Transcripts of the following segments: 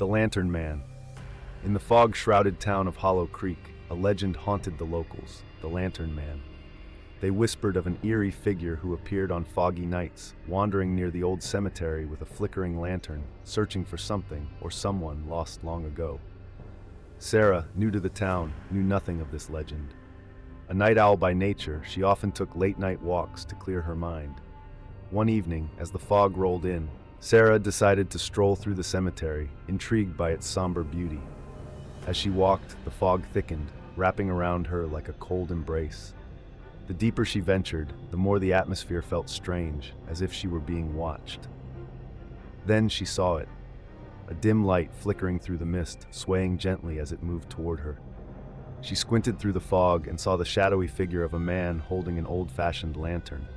The Lantern Man. In the fog-shrouded town of Hollow Creek, a legend haunted the locals, the Lantern Man. They whispered of an eerie figure who appeared on foggy nights, wandering near the old cemetery with a flickering lantern, searching for something or someone lost long ago. Sarah, new to the town, knew nothing of this legend. A night owl by nature, she often took late-night walks to clear her mind. One evening, as the fog rolled in, Sarah decided to stroll through the cemetery, intrigued by its somber beauty. As she walked, the fog thickened, wrapping around her like a cold embrace. The deeper she ventured, the more the atmosphere felt strange, as if she were being watched. Then she saw it, a dim light flickering through the mist, swaying gently as it moved toward her. She squinted through the fog and saw the shadowy figure of a man holding an old-fashioned lantern.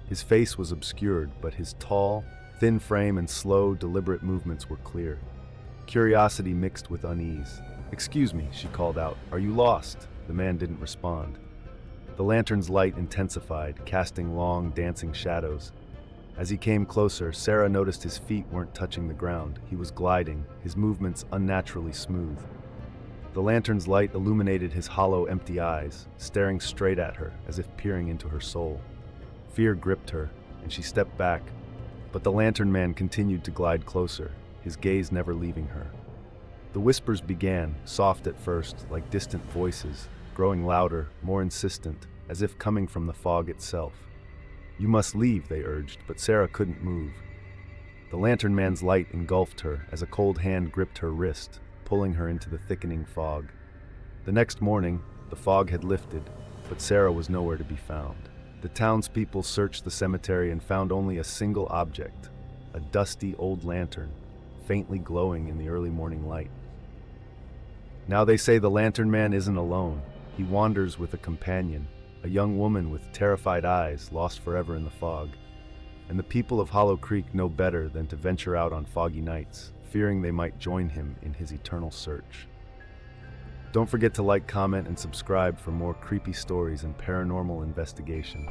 His face was obscured, but his tall, thin frame and slow, deliberate movements were clear. Curiosity mixed with unease. "Excuse me," she called out. "Are you lost?" The man didn't respond. The lantern's light intensified, casting long, dancing shadows. As he came closer, Sarah noticed his feet weren't touching the ground. He was gliding, his movements unnaturally smooth. The lantern's light illuminated his hollow, empty eyes, staring straight at her, as if peering into her soul. Fear gripped her, and she stepped back, but the Lantern Man continued to glide closer, his gaze never leaving her. The whispers began, soft at first, like distant voices, growing louder, more insistent, as if coming from the fog itself. "You must leave," they urged, but Sarah couldn't move. The Lantern Man's light engulfed her as a cold hand gripped her wrist, pulling her into the thickening fog. The next morning, the fog had lifted, but Sarah was nowhere to be found. The townspeople searched the cemetery and found only a single object, a dusty old lantern, faintly glowing in the early morning light. Now they say the Lantern Man isn't alone. He wanders with a companion, a young woman with terrified eyes lost forever in the fog. And the people of Hollow Creek know better than to venture out on foggy nights, fearing they might join him in his eternal search. Don't forget to like, comment, and subscribe for more creepy stories and paranormal investigation.